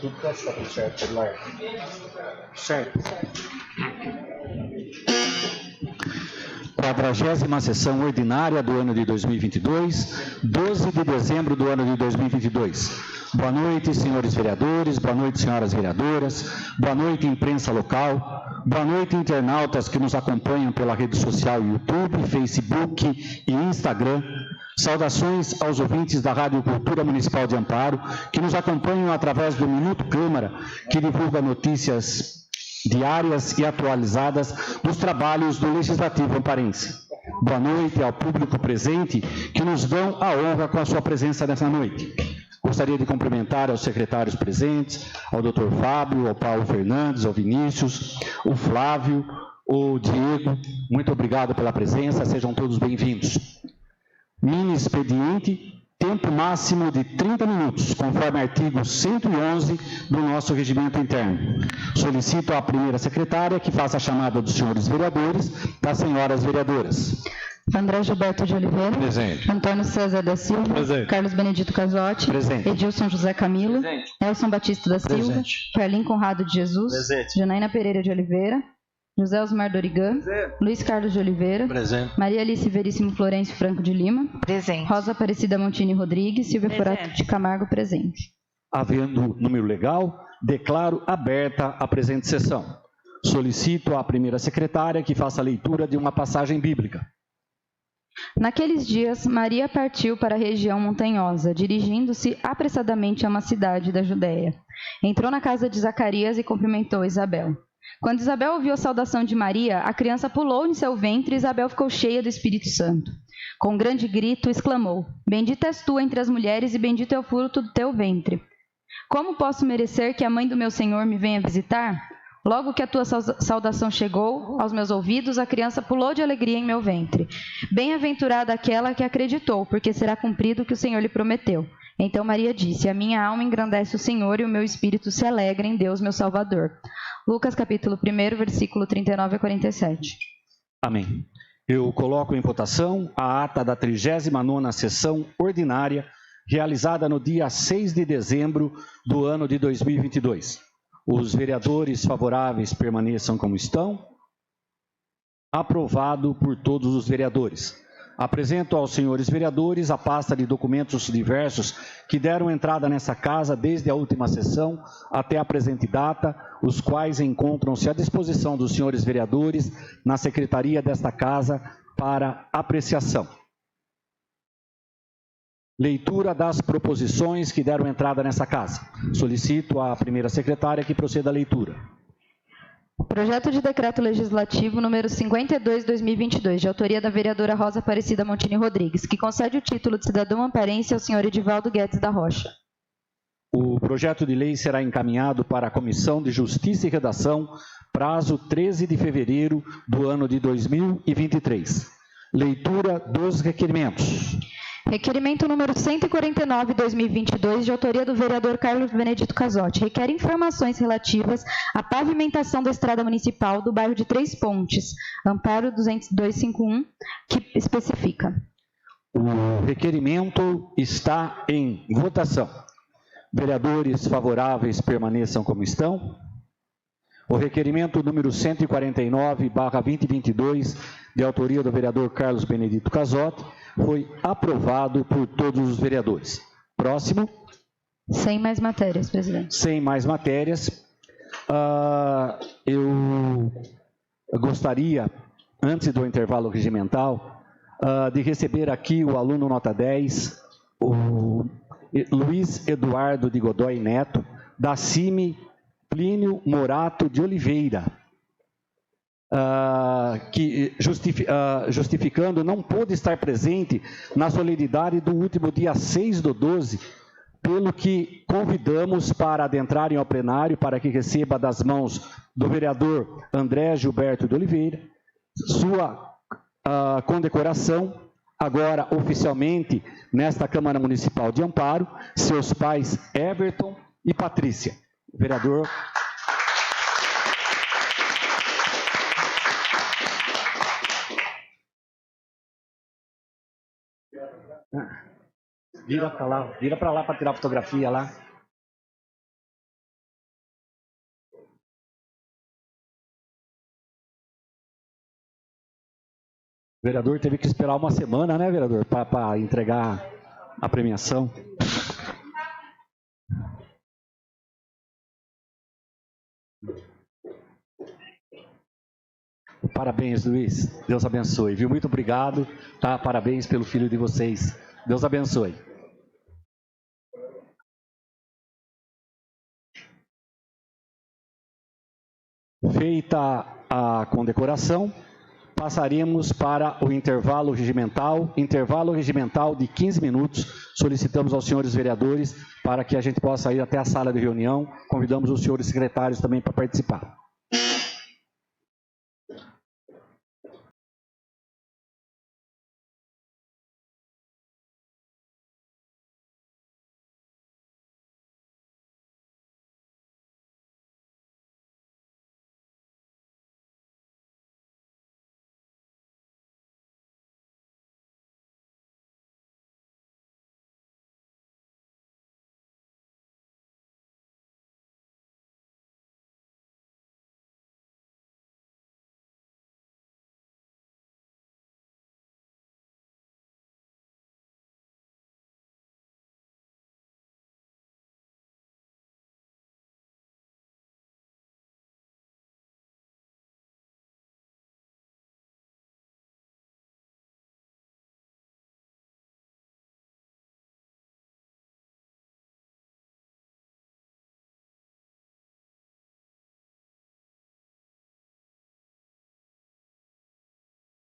tudo para ficar tudo certo, Eduardo. Certo. 40ª sessão ordinária do ano de 2022, 12 de dezembro do ano de 2022. Boa noite, senhores vereadores, boa noite, senhoras vereadoras, boa noite, imprensa local, boa noite, internautas que nos acompanham pela rede social YouTube, Facebook e Instagram. Saudações aos ouvintes da Rádio Cultura Municipal de Amparo, que nos acompanham através do Minuto Câmara, que divulga notícias diárias e atualizadas dos trabalhos do Legislativo amparense. Boa noite ao público presente, que nos dão a honra com a sua presença nessa noite. Gostaria de cumprimentar aos secretários presentes, ao Dr. Fábio, ao Paulo Fernandes, ao Vinícius, o Flávio, o Diego. Muito obrigado pela presença, sejam todos bem-vindos. Mini expediente, tempo máximo de 30 minutos, conforme artigo 111 do nosso regimento interno. Solicito à primeira secretária que faça a chamada dos senhores vereadores, das senhoras vereadoras. André Gilberto de Oliveira. Presente. Antônio César da Silva. Presente. Carlos Benedito Casotti. Presente. Edilson José Camilo. Presente. Elson Batista da Silva. Presente. Carlin Conrado de Jesus. Presente. Janaína Pereira de Oliveira. José Osmar Dorigan. Presente. Luiz Carlos de Oliveira. Presente. Maria Alice Veríssimo Florencio Franco de Lima. Presente. Rosa Aparecida Montini Rodrigues. Silvia Furato de Camargo, presente. Havendo número legal, declaro aberta a presente sessão. Solicito à primeira secretária que faça a leitura de uma passagem bíblica. Naqueles dias, Maria partiu para a região montanhosa, dirigindo-se apressadamente a uma cidade da Judéia. Entrou na casa de Zacarias e cumprimentou Isabel. Quando Isabel ouviu a saudação de Maria, a criança pulou em seu ventre e Isabel ficou cheia do Espírito Santo. Com um grande grito, exclamou: Bendita és tu entre as mulheres e bendito é o fruto do teu ventre. Como posso merecer que a mãe do meu Senhor me venha visitar? Logo que a tua saudação chegou aos meus ouvidos, a criança pulou de alegria em meu ventre. Bem-aventurada aquela que acreditou, porque será cumprido o que o Senhor lhe prometeu. Então Maria disse: A minha alma engrandece o Senhor e o meu espírito se alegra em Deus, meu Salvador. Lucas capítulo 1, versículo 39 a 47. Amém. Eu coloco em votação a ata da 39ª sessão ordinária, realizada no dia 6 de dezembro do ano de 2022. Os vereadores favoráveis permaneçam como estão. Aprovado por todos os vereadores. Apresento aos senhores vereadores a pasta de documentos diversos que deram entrada nessa casa desde a última sessão até a presente data, os quais encontram-se à disposição dos senhores vereadores na secretaria desta casa para apreciação. Leitura das proposições que deram entrada nessa casa. Solicito à primeira secretária que proceda à leitura. Projeto de Decreto Legislativo número 52/2022, de autoria da vereadora Rosa Aparecida Montini Rodrigues, que concede o título de cidadão amparense ao senhor Edivaldo Guedes da Rocha. O projeto de lei será encaminhado para a Comissão de Justiça e Redação, prazo 13 de fevereiro do ano de 2023. Leitura dos requerimentos. Requerimento número 149/2022, de autoria do vereador Carlos Benedito Casotti, requer informações relativas à pavimentação da estrada municipal do bairro de Três Pontes, Amparo 251, que especifica. O requerimento está em votação. Vereadores favoráveis permaneçam como estão. O requerimento número 149/2022, de autoria do vereador Carlos Benedito Casotti, foi aprovado por todos os vereadores. Próximo. Sem mais matérias, presidente. Sem mais matérias. Eu gostaria, antes do intervalo regimental, de receber aqui o aluno nota 10, o Luiz Eduardo de Godoy Neto, da CIMI Plínio Morato de Oliveira, que justificando não pôde estar presente na solenidade do último dia 6/12, pelo que convidamos para adentrarem ao plenário para que receba das mãos do vereador André Gilberto de Oliveira sua condecoração, agora oficialmente nesta Câmara Municipal de Amparo, seus pais Everton e Patrícia. Vereador. Vira para lá para tirar a fotografia lá. O vereador teve que esperar uma semana, né, vereador, para entregar a premiação. Parabéns, Luiz. Deus abençoe, viu? Muito obrigado, tá? Parabéns pelo filho de vocês. Deus abençoe. Feita a condecoração, passaremos para o intervalo regimental de 15 minutos. Solicitamos aos senhores vereadores para que a gente possa ir até a sala de reunião. Convidamos os senhores secretários também para participar.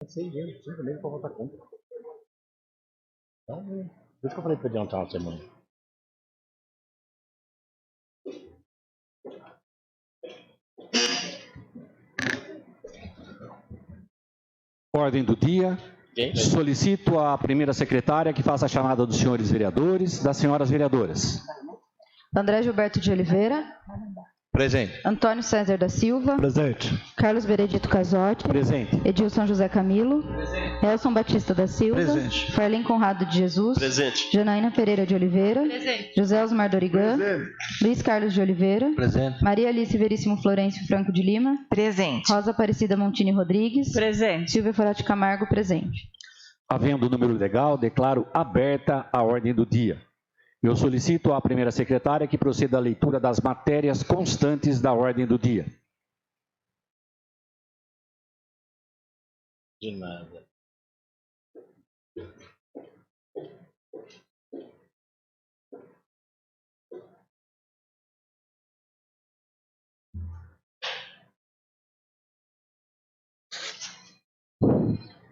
Sei mesmo, simplesmente para voltar conta. Então, por isso que eu falei para adiantar uma semana. Ordem do dia. Solicito à primeira secretária que faça a chamada dos senhores vereadores, das senhoras vereadoras. André Gilberto de Oliveira. Presente. Antônio César da Silva. Presente. Carlos Benedito Casotti. Presente. Edilson José Camilo. Presente. Elson Batista da Silva. Presente. Farlin Conrado de Jesus. Presente. Janaína Pereira de Oliveira. Presente. José Osmar Dorigan. Presente. Luiz Carlos de Oliveira. Presente. Maria Alice Veríssimo Florencio Franco de Lima. Presente. Rosa Aparecida Montini Rodrigues. Presente. Silvia Forati Camargo, presente. Havendo o número legal, declaro aberta a ordem do dia. Eu solicito à primeira secretária que proceda à leitura das matérias constantes da ordem do dia. De nada.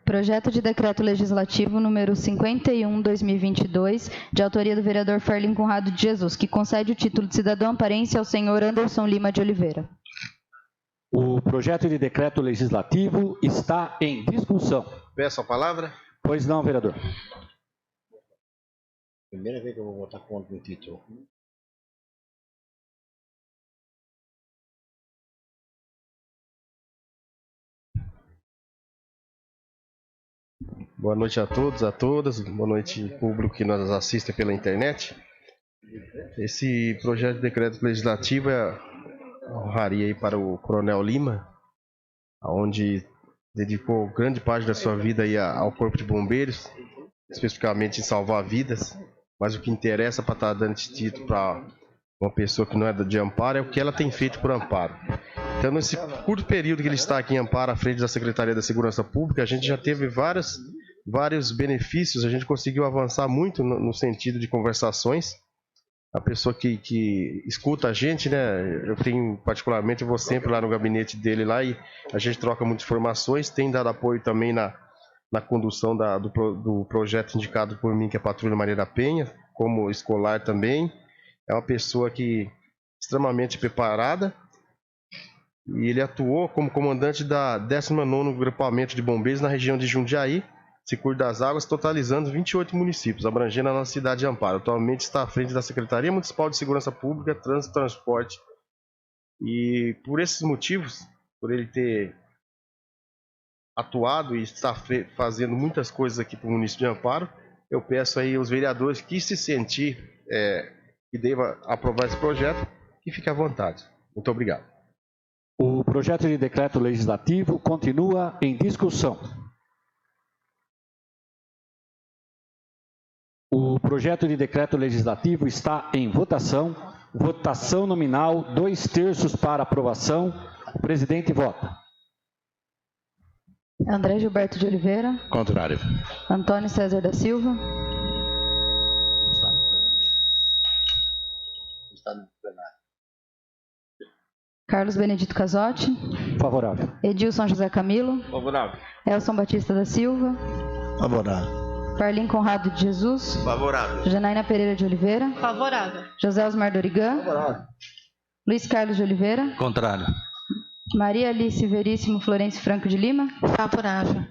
Projeto de Decreto Legislativo número 51/2022, de autoria do vereador Farlin Conrado de Jesus, que concede o título de cidadão amparense ao senhor Anderson Lima de Oliveira. O projeto de decreto legislativo está em discussão. Peço a palavra. Pois não, vereador. Primeira vez que eu vou votar contra um título. Boa noite a todos, a todas. Boa noite, público que nos assiste pela internet. Esse projeto de decreto legislativo é a honraria aí para o Coronel Lima, onde dedicou grande parte da sua vida aí ao Corpo de Bombeiros, especificamente em salvar vidas. Mas o que interessa para estar dando esse título para uma pessoa que não é de Amparo é o que ela tem feito por Amparo. Então, nesse curto período que ele está aqui em Amparo, à frente da Secretaria da Segurança Pública, a gente já teve vários benefícios, a gente conseguiu avançar muito no sentido de conversações. A pessoa que escuta a gente, né? Eu tenho, particularmente, eu vou sempre lá no gabinete dele lá e a gente troca muitas informações, tem dado apoio também na condução do projeto indicado por mim, que é a Patrulha Maria da Penha, como escolar também. É uma pessoa que extremamente preparada e ele atuou como comandante da 19º Grupamento de Bombeiros na região de Jundiaí, Secur das Águas, totalizando 28 municípios, abrangendo a nossa cidade de Amparo. Atualmente está à frente da Secretaria Municipal de Segurança Pública, Trânsito e Transporte. E por esses motivos, por ele ter atuado e estar fazendo muitas coisas aqui para o município de Amparo, eu peço aí aos vereadores que se sentir que deva aprovar esse projeto, que fique à vontade. Muito obrigado. O projeto de decreto legislativo continua em discussão. O projeto de decreto legislativo está em votação. Votação nominal, 2/3 para aprovação. O presidente vota. André Gilberto de Oliveira. Contrário. Antônio César da Silva. Está no plenário. Carlos Benedito Casotti. Favorável. Edilson José Camilo. Favorável. Elson Batista da Silva. Favorável. Farlim Conrado de Jesus. Favorável. Janaína Pereira de Oliveira. Favorável. José Osmar Dorigan. Favorável. Luiz Carlos de Oliveira. Contrário. Maria Alice Veríssimo Florencio Franco de Lima. Favorável.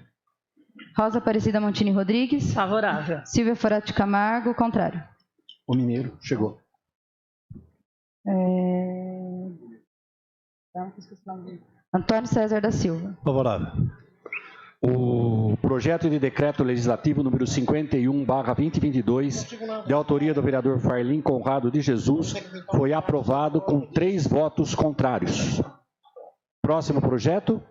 Rosa Aparecida Montini Rodrigues. Favorável. Silvia Forato de Camargo. Contrário. O mineiro chegou. Antônio César da Silva. Favorável. O projeto de decreto legislativo número 51/2022, de autoria do vereador Farlim Conrado de Jesus, foi aprovado com 3 votos contrários. Próximo projeto.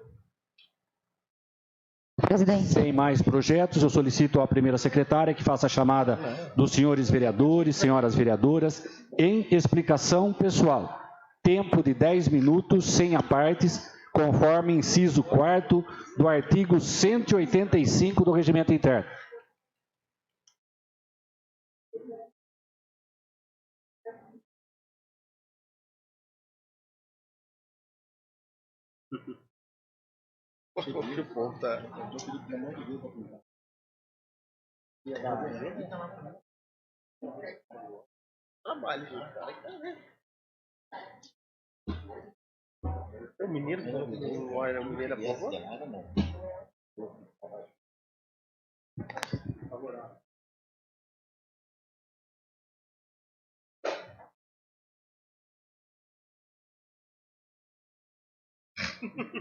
Presidente. Sem mais projetos, eu solicito à primeira secretária que faça a chamada dos senhores vereadores, senhoras vereadoras, em explicação pessoal. Tempo de 10 minutos, sem apartes, conforme inciso 4º do artigo 185 do Regimento Interno. O mineiro não olha, o mineiro é favor?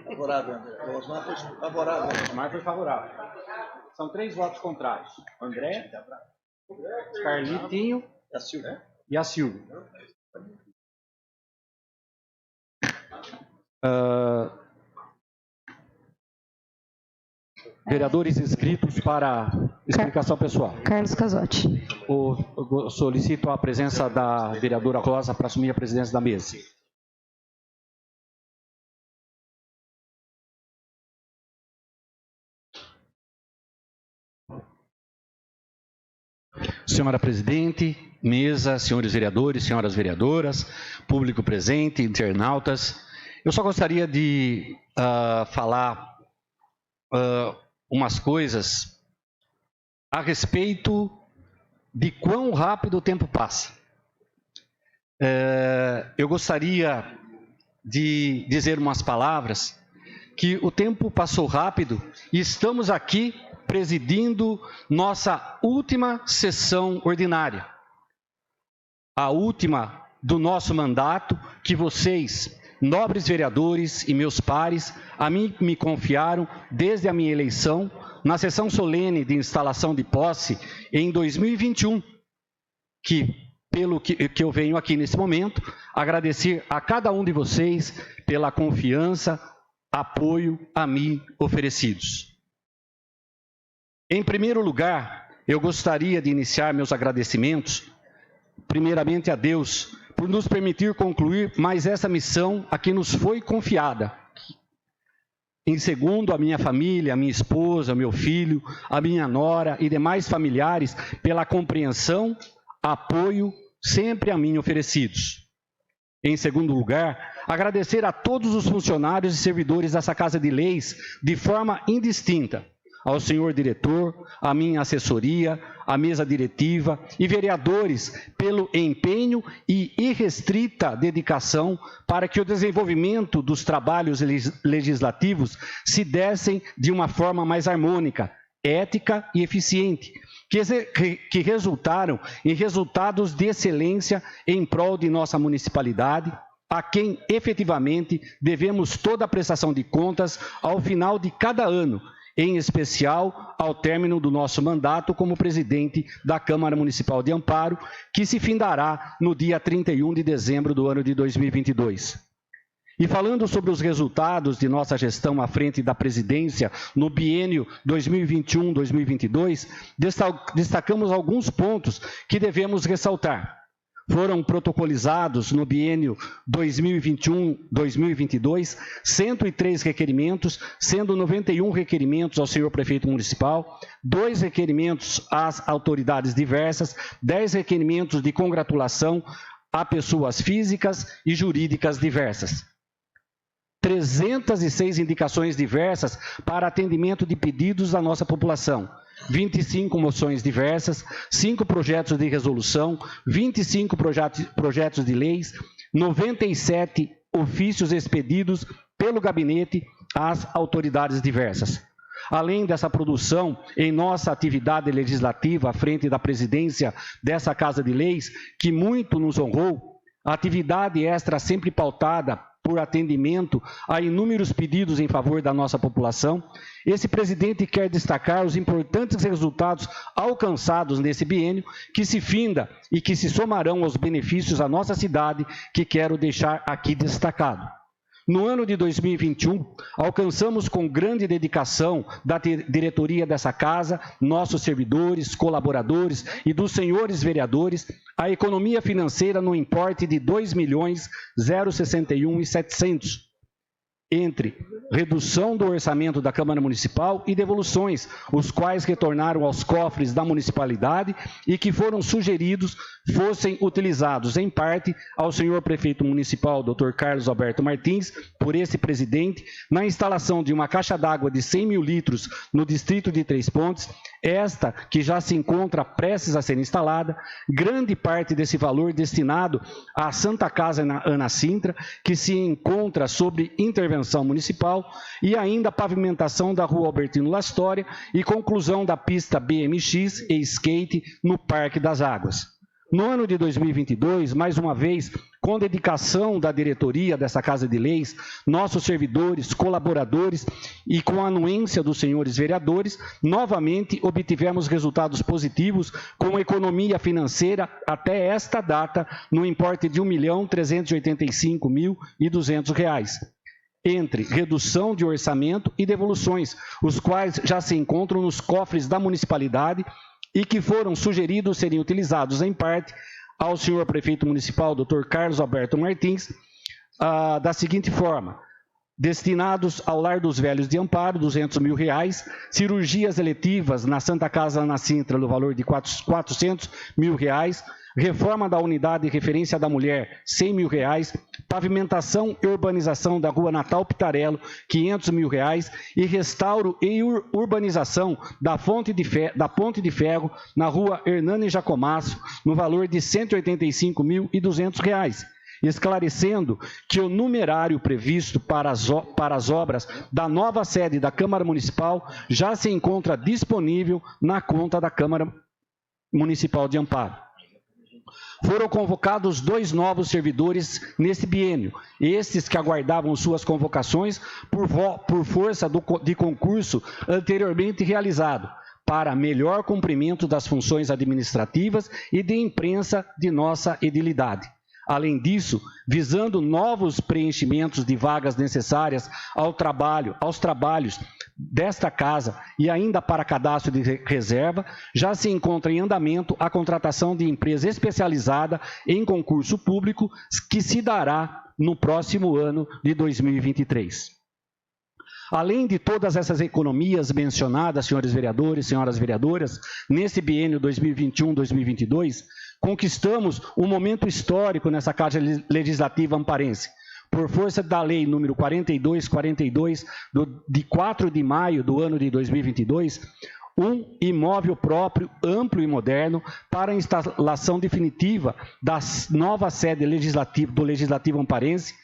Favorável, André. O Osmar foi favorável. Osmar foi favorável. São 3 votos contrários. André, Carlitinho e a Silvia. Vereadores inscritos para explicação pessoal. Carlos Casotti. Eu solicito a presença da vereadora Rosa para assumir a presidência da mesa. Senhora presidente, mesa, senhores vereadores, senhoras vereadoras, público presente, internautas, eu só gostaria de falar umas coisas a respeito de quão rápido o tempo passa. Eu gostaria de dizer umas palavras que o tempo passou rápido e estamos aqui presidindo nossa última sessão ordinária. A última do nosso mandato que vocês, nobres vereadores e meus pares, a mim me confiaram desde a minha eleição na sessão solene de instalação de posse em 2021, pelo que eu venho aqui nesse momento, agradecer a cada um de vocês pela confiança, apoio a mim oferecidos. Em primeiro lugar, eu gostaria de iniciar meus agradecimentos, primeiramente a Deus, por nos permitir concluir mais essa missão a que nos foi confiada. Em segundo, a minha família, a minha esposa, meu filho, a minha nora e demais familiares, pela compreensão, apoio sempre a mim oferecidos. Em segundo lugar, agradecer a todos os funcionários e servidores dessa Casa de Leis, de forma indistinta, ao senhor diretor, à minha assessoria, à mesa diretiva e vereadores pelo empenho e irrestrita dedicação para que o desenvolvimento dos trabalhos legislativos se dessem de uma forma mais harmônica, ética e eficiente, que resultaram em resultados de excelência em prol de nossa municipalidade, a quem efetivamente devemos toda a prestação de contas ao final de cada ano, em especial ao término do nosso mandato como presidente da Câmara Municipal de Amparo, que se findará no dia 31 de dezembro do ano de 2022. E falando sobre os resultados de nossa gestão à frente da presidência no biênio 2021-2022, destacamos alguns pontos que devemos ressaltar. Foram protocolizados no biênio 2021-2022 103 requerimentos, sendo 91 requerimentos ao senhor prefeito municipal, 2 requerimentos às autoridades diversas, 10 requerimentos de congratulação a pessoas físicas e jurídicas diversas. 306 indicações diversas para atendimento de pedidos da nossa população. 25 moções diversas, 5 projetos de resolução, 25 projetos de leis, 97 ofícios expedidos pelo gabinete às autoridades diversas. Além dessa produção, em nossa atividade legislativa à frente da presidência dessa Casa de Leis, que muito nos honrou, a atividade extra sempre pautada por atendimento a inúmeros pedidos em favor da nossa população, esse presidente quer destacar os importantes resultados alcançados nesse biênio, que se finda e que se somarão aos benefícios à nossa cidade, que quero deixar aqui destacado. No ano de 2021, alcançamos com grande dedicação da diretoria dessa casa, nossos servidores, colaboradores e dos senhores vereadores, a economia financeira no importe de R$ 2.061.700, entre redução do orçamento da Câmara Municipal e devoluções, os quais retornaram aos cofres da municipalidade e que foram sugeridos fossem utilizados em parte ao senhor prefeito municipal, Dr. Carlos Alberto Martins, por esse presidente, na instalação de uma caixa d'água de 100 mil litros no distrito de Três Pontes, esta que já se encontra prestes a ser instalada, grande parte desse valor destinado à Santa Casa Ana Sintra, que se encontra sob intervenção municipal, e ainda a pavimentação da rua Albertino Lastória e conclusão da pista BMX e skate no Parque das Águas. No ano de 2022, mais uma vez, com dedicação da diretoria dessa Casa de Leis, nossos servidores, colaboradores e com a anuência dos senhores vereadores, novamente obtivemos resultados positivos com a economia financeira até esta data no importe de R$ 1.385.200, entre redução de orçamento e devoluções, os quais já se encontram nos cofres da municipalidade e que foram sugeridos serem utilizados em parte ao senhor prefeito municipal, Dr. Carlos Alberto Martins, da seguinte forma: destinados ao Lar dos Velhos de Amparo, R$ 200 mil, cirurgias eletivas na Santa Casa Ana Sintra, no valor de R$ 400 mil, reforma da unidade de referência da mulher, R$ 100 mil, pavimentação e urbanização da rua Natal Pitarello, R$ 500 mil, e restauro e urbanização da Ponte de Ferro na rua Hernani Jacomasso, no valor de R$ 185.200, esclarecendo que o numerário previsto para as obras da nova sede da Câmara Municipal já se encontra disponível na conta da Câmara Municipal de Amparo. Foram convocados 2 novos servidores nesse biênio, estes que aguardavam suas convocações por força de concurso anteriormente realizado, para melhor cumprimento das funções administrativas e de imprensa de nossa edilidade. Além disso, visando novos preenchimentos de vagas necessárias aos trabalhos desta casa e ainda para cadastro de reserva, já se encontra em andamento a contratação de empresa especializada em concurso público que se dará no próximo ano de 2023. Além de todas essas economias mencionadas, senhores vereadores, senhoras vereadoras, nesse biênio 2021-2022, conquistamos um momento histórico nessa Casa Legislativa amparense. Por força da Lei número 4242, de 4 de maio do ano de 2022, um imóvel próprio, amplo e moderno, para a instalação definitiva da nova sede do Legislativo amparense,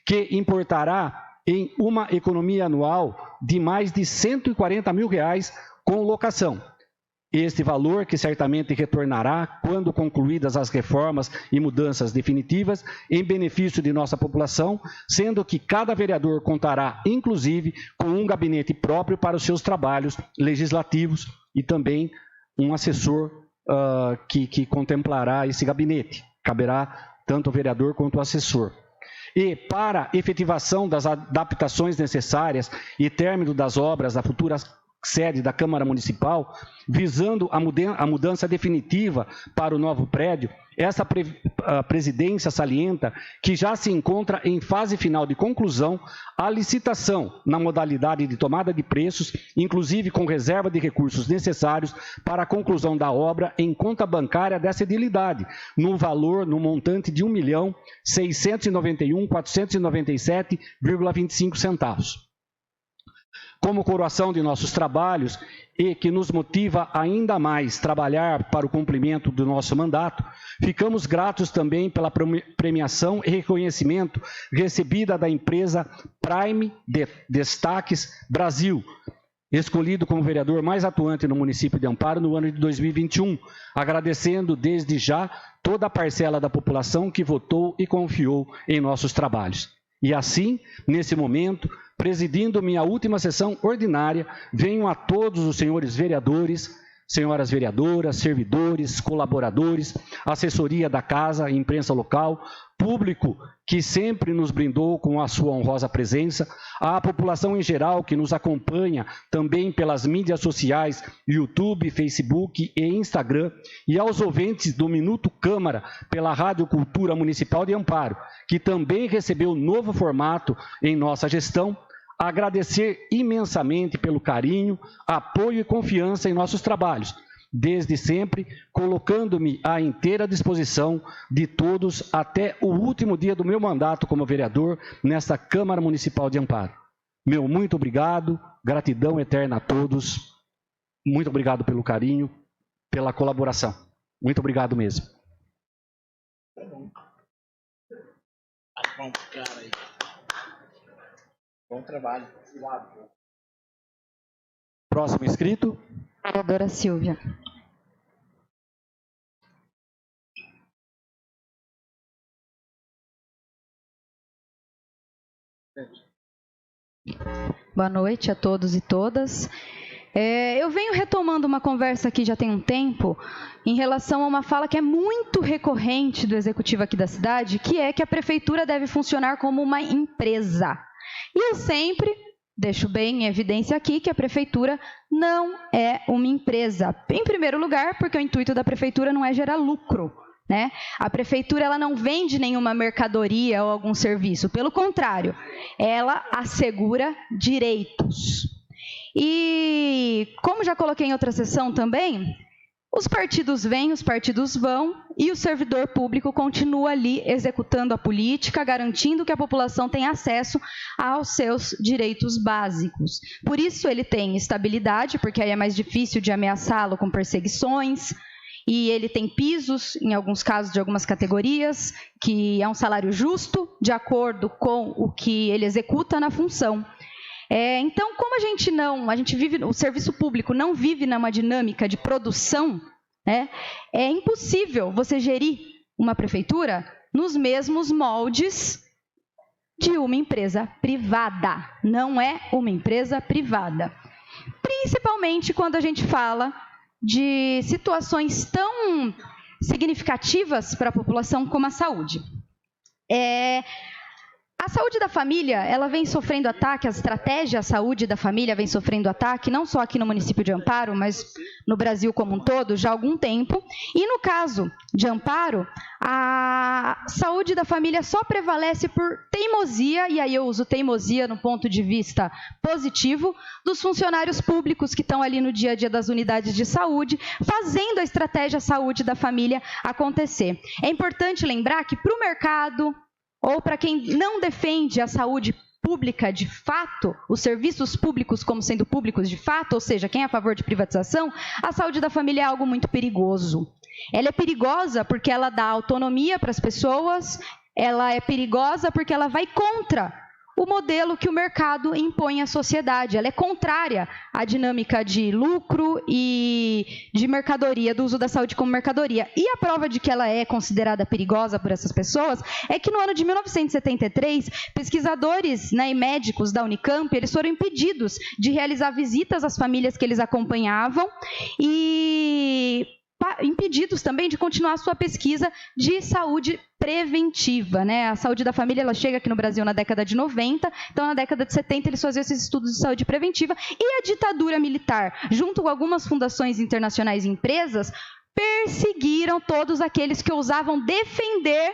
que importará em uma economia anual de mais de R$ 140 mil com locação. Este valor, que certamente retornará quando concluídas as reformas e mudanças definitivas, em benefício de nossa população, sendo que cada vereador contará, inclusive, com um gabinete próprio para os seus trabalhos legislativos e também um assessor que contemplará esse gabinete. Caberá tanto o vereador quanto o assessor. e para efetivação das adaptações necessárias e término das obras da futura sede da Câmara Municipal, visando a mudança definitiva para o novo prédio, essa presidência salienta que já se encontra em fase final de conclusão a licitação na modalidade de tomada de preços, inclusive com reserva de recursos necessários para a conclusão da obra em conta bancária dessa edilidade, no montante de R$ 1.691.497,25 centavos. Como coroação de nossos trabalhos e que nos motiva ainda mais trabalhar para o cumprimento do nosso mandato, ficamos gratos também pela premiação e reconhecimento recebida da empresa Prime Destaques Brasil, escolhido como vereador mais atuante no município de Amparo no ano de 2021, agradecendo desde já toda a parcela da população que votou e confiou em nossos trabalhos. E assim, nesse momento, presidindo minha última sessão ordinária, venho a todos os senhores vereadores, senhoras vereadoras, servidores, colaboradores, assessoria da casa, imprensa local, público que sempre nos brindou com a sua honrosa presença, à população em geral que nos acompanha também pelas mídias sociais, YouTube, Facebook e Instagram, e aos ouvintes do Minuto Câmara pela Rádio Cultura Municipal de Amparo, que também recebeu novo formato em nossa gestão, agradecer imensamente pelo carinho, apoio e confiança em nossos trabalhos, desde sempre colocando-me à inteira disposição de todos até o último dia do meu mandato como vereador nesta Câmara Municipal de Amparo. Meu muito obrigado, gratidão eterna a todos, muito obrigado pelo carinho, pela colaboração. Muito obrigado mesmo. Bom trabalho. Próximo inscrito. Vereadora Silvia. Boa noite a todos e todas. Eu venho retomando uma conversa aqui já tem um tempo, em relação a uma fala que é muito recorrente do executivo aqui da cidade, que é que a prefeitura deve funcionar como uma empresa. E eu sempre deixo bem em evidência aqui que a prefeitura não é uma empresa. Em primeiro lugar, porque o intuito da prefeitura não é gerar lucro, né? A prefeitura ela não vende nenhuma mercadoria ou algum serviço. Pelo contrário, ela assegura direitos. E, como já coloquei em outra sessão também, os partidos vêm, os partidos vão e o servidor público continua ali executando a política, garantindo que a população tenha acesso aos seus direitos básicos. Por isso ele tem estabilidade, porque aí é mais difícil de ameaçá-lo com perseguições, e ele tem pisos, em alguns casos de algumas categorias, que é um salário justo, de acordo com o que ele executa na função. Então, como a gente vive, o serviço público não vive numa dinâmica de produção, né, é impossível você gerir uma prefeitura nos mesmos moldes de uma empresa privada. Não é uma empresa privada. Principalmente quando a gente fala de situações tão significativas para a população como a saúde. A saúde da família, ela vem sofrendo ataque, a estratégia saúde da família vem sofrendo ataque, não só aqui no município de Amparo, mas no Brasil como um todo, já há algum tempo. E no caso de Amparo, a saúde da família só prevalece por teimosia, e aí eu uso teimosia no ponto de vista positivo, dos funcionários públicos que estão ali no dia a dia das unidades de saúde, fazendo a estratégia saúde da família acontecer. É importante lembrar que para o mercado, ou para quem não defende a saúde pública de fato, os serviços públicos como sendo públicos de fato, ou seja, quem é a favor de privatização, a saúde da família é algo muito perigoso. Ela é perigosa porque ela dá autonomia para as pessoas, ela é perigosa porque ela vai contra o modelo que o mercado impõe à sociedade. Ela é contrária à dinâmica de lucro e de mercadoria, do uso da saúde como mercadoria. E a prova de que ela é considerada perigosa por essas pessoas é que no ano de 1973, pesquisadores, né, e médicos da Unicamp, eles foram impedidos de realizar visitas às famílias que eles acompanhavam, e impedidos também de continuar a sua pesquisa de saúde preventiva, né? A saúde da família, ela chega aqui no Brasil na década de 90, então na década de 70 eles faziam esses estudos de saúde preventiva, e a ditadura militar, junto com algumas fundações internacionais e empresas, perseguiram todos aqueles que ousavam defender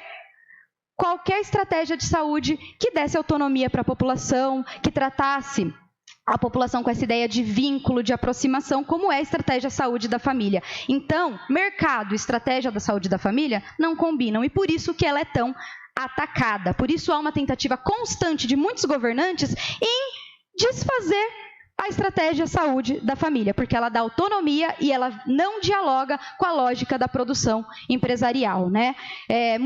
qualquer estratégia de saúde que desse autonomia para a população, que tratasse a população com essa ideia de vínculo, de aproximação, como é a estratégia saúde da família. Então, mercado e estratégia da saúde da família não combinam, e por isso que ela é tão atacada. Por isso há uma tentativa constante de muitos governantes em desfazer a estratégia saúde da família, porque ela dá autonomia e ela não dialoga com a lógica da produção empresarial, né? É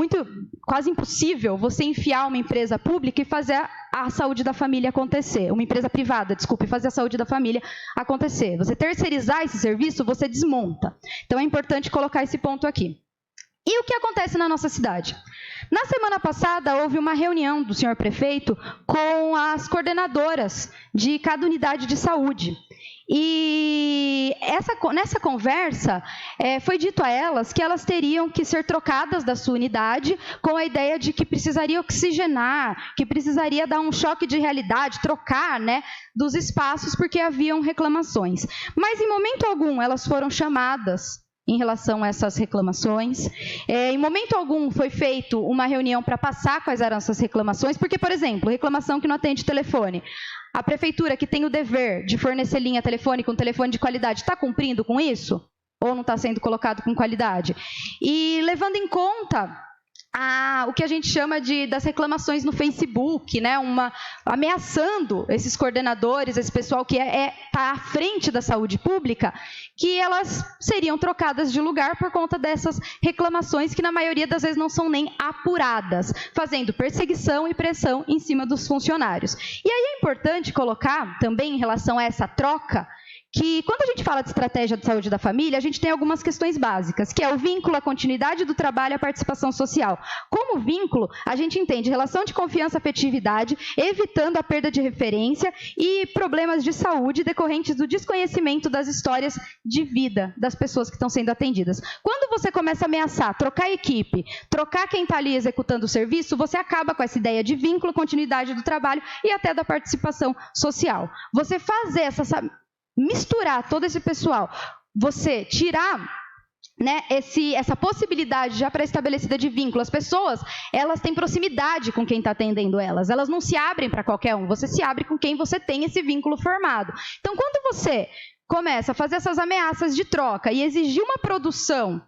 quase impossível você enfiar uma empresa pública e fazer a saúde da família acontecer, uma empresa privada, desculpe, fazer a saúde da família acontecer. Você terceirizar esse serviço, você desmonta. Então é importante colocar esse ponto aqui. E o que acontece na nossa cidade? Na semana passada, houve uma reunião do senhor prefeito com as coordenadoras de cada unidade de saúde. E nessa conversa, foi dito a elas que elas teriam que ser trocadas da sua unidade com a ideia de que precisaria oxigenar, que precisaria dar um choque de realidade, trocar, né, dos espaços, porque haviam reclamações. Mas, em momento algum, elas foram chamadas em relação a essas reclamações. Em momento algum foi feita uma reunião para passar quais eram essas reclamações, porque, por exemplo, reclamação que não atende telefone. A prefeitura, que tem o dever de fornecer linha telefônica, um telefone de qualidade, está cumprindo com isso? Ou não está sendo colocado com qualidade? E levando em conta o que a gente chama das reclamações no Facebook, né? Ameaçando esses coordenadores, esse pessoal que está à frente da saúde pública, que elas seriam trocadas de lugar por conta dessas reclamações que na maioria das vezes não são nem apuradas, fazendo perseguição e pressão em cima dos funcionários. E aí é importante colocar também em relação a essa troca, que quando a gente fala de estratégia de saúde da família, a gente tem algumas questões básicas, que é o vínculo, a continuidade do trabalho e a participação social. Como vínculo, a gente entende relação de confiança, afetividade, evitando a perda de referência e problemas de saúde decorrentes do desconhecimento das histórias de vida das pessoas que estão sendo atendidas. Quando você começa a ameaçar, trocar a equipe, trocar quem está ali executando o serviço, você acaba com essa ideia de vínculo, continuidade do trabalho e até da participação social. Você fazer misturar todo esse pessoal, você tirar, né, essa possibilidade já pré-estabelecida de vínculo. As pessoas, elas têm proximidade com quem está atendendo elas não se abrem para qualquer um, você se abre com quem você tem esse vínculo formado. Então, quando você começa a fazer essas ameaças de troca e exigir uma produção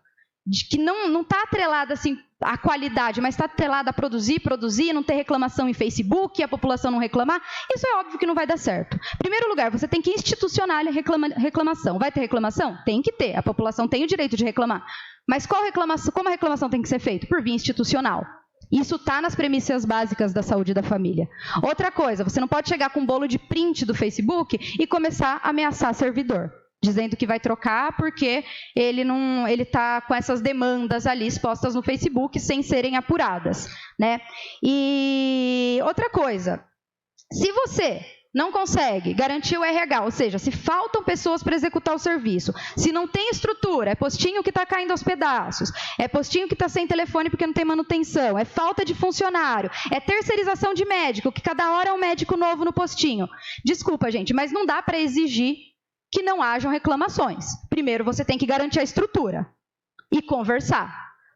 que não está atrelada assim à qualidade, mas está atrelada a produzir, não ter reclamação em Facebook, a população não reclamar, isso é óbvio que não vai dar certo. Em primeiro lugar, você tem que institucionalizar a reclamação. Vai ter reclamação? Tem que ter. A população tem o direito de reclamar. Mas como a reclamação tem que ser feita? Por via institucional. Isso está nas premissas básicas da saúde da família. Outra coisa, você não pode chegar com um bolo de print do Facebook e começar a ameaçar servidor, dizendo que vai trocar porque ele está com essas demandas ali expostas no Facebook sem serem apuradas, né? E outra coisa, se você não consegue garantir o RH, ou seja, se faltam pessoas para executar o serviço, se não tem estrutura, é postinho que está caindo aos pedaços, é postinho que está sem telefone porque não tem manutenção, é falta de funcionário, é terceirização de médico, que cada hora é um médico novo no postinho. Desculpa, gente, mas não dá para exigir que não hajam reclamações. Primeiro, você tem que garantir a estrutura e conversar.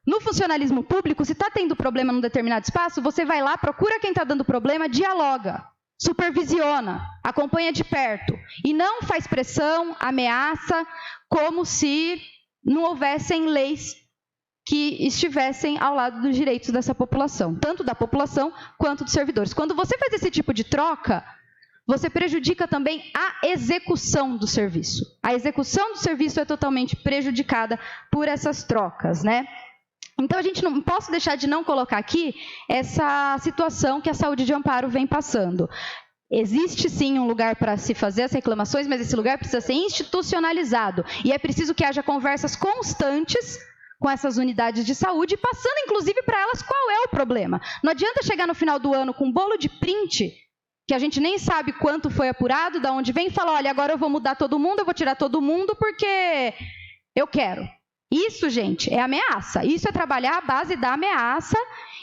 No funcionalismo público, se está tendo problema num determinado espaço, você vai lá, procura quem está dando problema, dialoga, supervisiona, acompanha de perto e não faz pressão, ameaça, como se não houvessem leis que estivessem ao lado dos direitos dessa população, tanto da população quanto dos servidores. Quando você faz esse tipo de troca, você prejudica também a execução do serviço. A execução do serviço é totalmente prejudicada por essas trocas, né? Então, a gente não posso deixar de não colocar aqui essa situação que a saúde de amparo vem passando. Existe, sim, um lugar para se fazer as reclamações, mas esse lugar precisa ser institucionalizado. E é preciso que haja conversas constantes com essas unidades de saúde, passando, inclusive, para elas qual é o problema. Não adianta chegar no final do ano com um bolo de print, que a gente nem sabe quanto foi apurado, de onde vem, e falar, olha, agora eu vou mudar todo mundo, eu vou tirar todo mundo porque eu quero. Isso, gente, é ameaça. Isso é trabalhar a base da ameaça.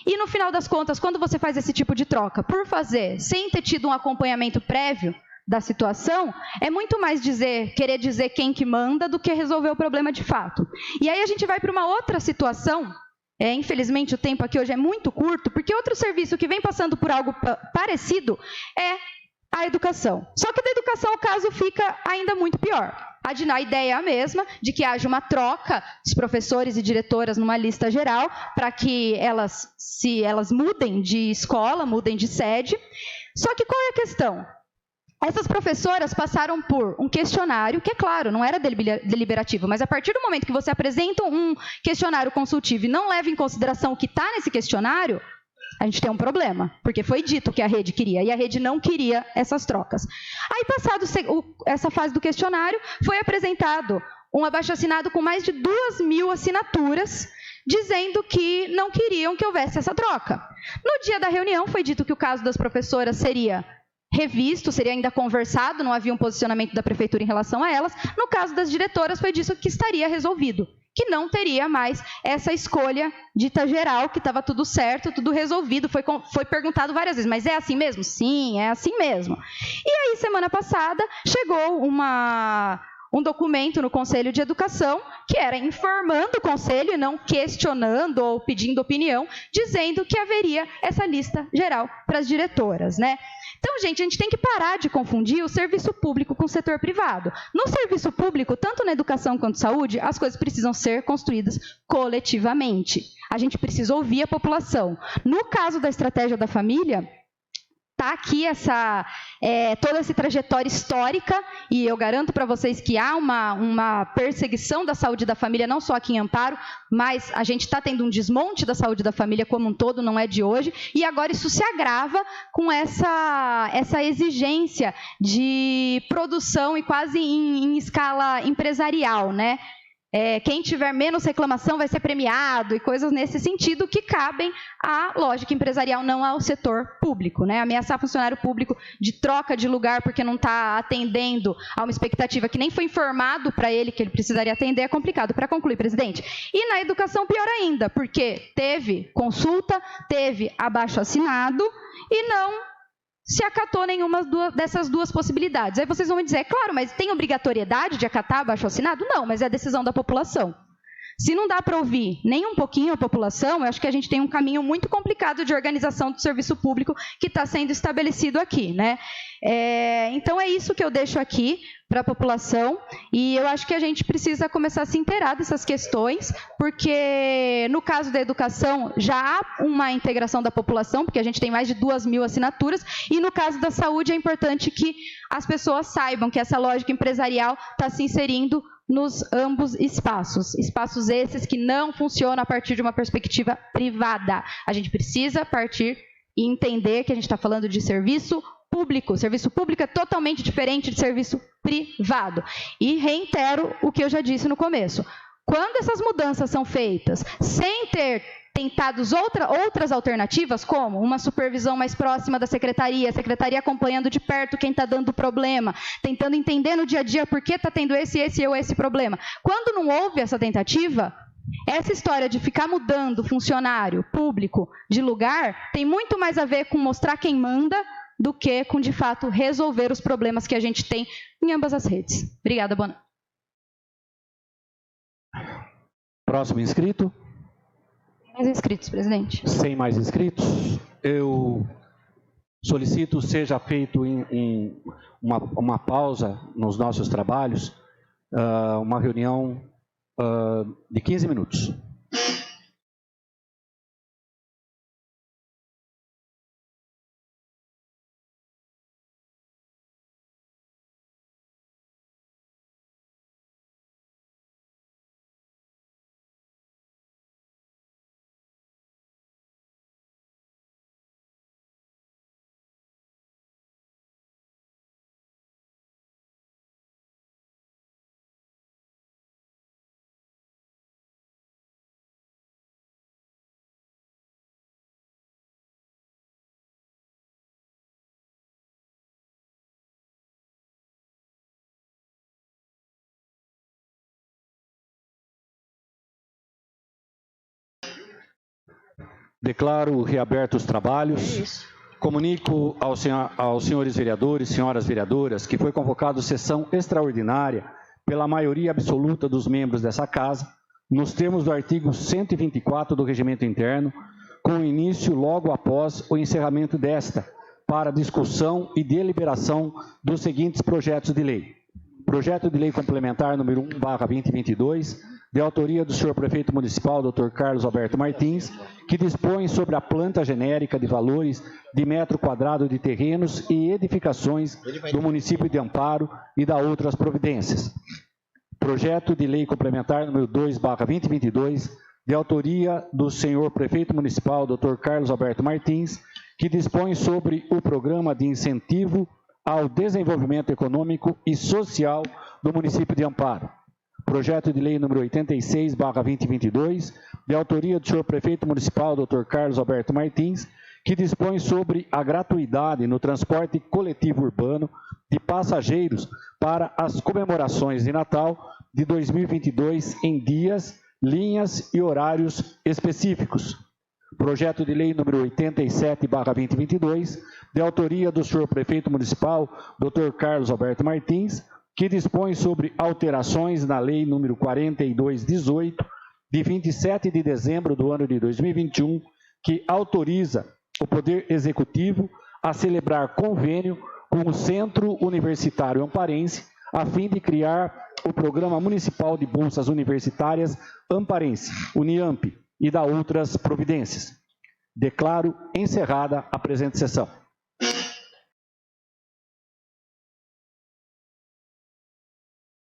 E, no final das contas, quando você faz esse tipo de troca, por fazer, sem ter tido um acompanhamento prévio da situação, é muito mais querer dizer quem que manda do que resolver o problema de fato. E aí a gente vai para uma outra situação. Infelizmente, o tempo aqui hoje é muito curto, porque outro serviço que vem passando por algo parecido é a educação. Só que da educação o caso fica ainda muito pior. A ideia é a mesma, de que haja uma troca dos professores e diretoras numa lista geral, para que elas mudem de escola, mudem de sede. Só que qual é a questão? Essas professoras passaram por um questionário, que é claro, não era deliberativo, mas a partir do momento que você apresenta um questionário consultivo e não leva em consideração o que está nesse questionário, a gente tem um problema, porque foi dito que a rede queria, e a rede não queria essas trocas. Aí, passado essa fase do questionário, foi apresentado um abaixo-assinado com mais de 2.000 assinaturas, dizendo que não queriam que houvesse essa troca. No dia da reunião, foi dito que o caso das professoras seria revisto, seria ainda conversado, não havia um posicionamento da prefeitura em relação a elas. No caso das diretoras, foi dito que estaria resolvido, que não teria mais essa escolha dita geral, que estava tudo certo, tudo resolvido. Foi perguntado várias vezes, mas é assim mesmo? Sim, é assim mesmo. E aí, semana passada, chegou um documento no Conselho de Educação, que era informando o Conselho e não questionando ou pedindo opinião, dizendo que haveria essa lista geral para as diretoras, né? Então, gente, a gente tem que parar de confundir o serviço público com o setor privado. No serviço público, tanto na educação quanto na saúde, as coisas precisam ser construídas coletivamente. A gente precisa ouvir a população. No caso da estratégia da família, está aqui toda essa trajetória histórica, e eu garanto para vocês que há uma perseguição da saúde da família, não só aqui em Amparo, mas a gente está tendo um desmonte da saúde da família como um todo, não é de hoje, e agora isso se agrava com essa exigência de produção e quase em escala empresarial, né? Quem tiver menos reclamação vai ser premiado e coisas nesse sentido que cabem à lógica empresarial, não ao setor público, né? Ameaçar funcionário público de troca de lugar porque não está atendendo a uma expectativa que nem foi informado para ele que ele precisaria atender é complicado. Para concluir, presidente. E na educação, pior ainda, porque teve consulta, teve abaixo-assinado e não se acatou nenhuma dessas duas possibilidades. Aí vocês vão me dizer, claro, mas tem obrigatoriedade de acatar abaixo-assinado? Não, mas é a decisão da população. Se não dá para ouvir nem um pouquinho a população, eu acho que a gente tem um caminho muito complicado de organização do serviço público que está sendo estabelecido aqui, né? Então é isso que eu deixo aqui para a população, e eu acho que a gente precisa começar a se inteirar dessas questões, porque no caso da educação já há uma integração da população, porque a gente tem mais de 2.000 assinaturas, e no caso da saúde é importante que as pessoas saibam que essa lógica empresarial está se inserindo nos ambos espaços esses que não funcionam a partir de uma perspectiva privada. A gente precisa partir e entender que a gente está falando de serviço público. Serviço público é totalmente diferente de serviço privado. E reitero o que eu já disse no começo. Quando essas mudanças são feitas sem ter tentados outras alternativas, como uma supervisão mais próxima da secretaria, a secretaria acompanhando de perto quem está dando problema, tentando entender no dia a dia por que está tendo esse problema. Quando não houve essa tentativa, essa história de ficar mudando funcionário público de lugar tem muito mais a ver com mostrar quem manda do que com, de fato, resolver os problemas que a gente tem em ambas as redes. Obrigada, boa noite. Próximo inscrito. Mais inscritos, presidente. Sem mais inscritos, eu solicito seja feito uma pausa nos nossos trabalhos, uma reunião de 15 minutos. Declaro reabertos os trabalhos. Comunico aos senhores vereadores, senhoras vereadoras, que foi convocada sessão extraordinária pela maioria absoluta dos membros dessa casa, nos termos do artigo 124 do Regimento Interno, com início logo após o encerramento desta, para discussão e deliberação dos seguintes projetos de lei. Projeto de lei complementar número 1/2022, de autoria do senhor prefeito municipal, Dr. Carlos Alberto Martins, que dispõe sobre a planta genérica de valores de metro quadrado de terrenos e edificações do município de Amparo e da outras providências. Projeto de lei complementar número 2/2022, de autoria do senhor prefeito municipal, Dr. Carlos Alberto Martins, que dispõe sobre o programa de incentivo ao desenvolvimento econômico e social do município de Amparo. Projeto de lei número 86/2022, de autoria do senhor prefeito municipal, Dr. Carlos Alberto Martins, que dispõe sobre a gratuidade no transporte coletivo urbano de passageiros para as comemorações de Natal de 2022 em dias, linhas e horários específicos. Projeto de lei número 87/2022, de autoria do senhor prefeito municipal, Dr. Carlos Alberto Martins, que dispõe sobre alterações na lei número 4218, de 27 de dezembro do ano de 2021, que autoriza o Poder Executivo a celebrar convênio com o Centro Universitário Amparense, a fim de criar o Programa Municipal de Bolsas Universitárias Amparense, UNIAMP, e da outras providências. Declaro encerrada a presente sessão.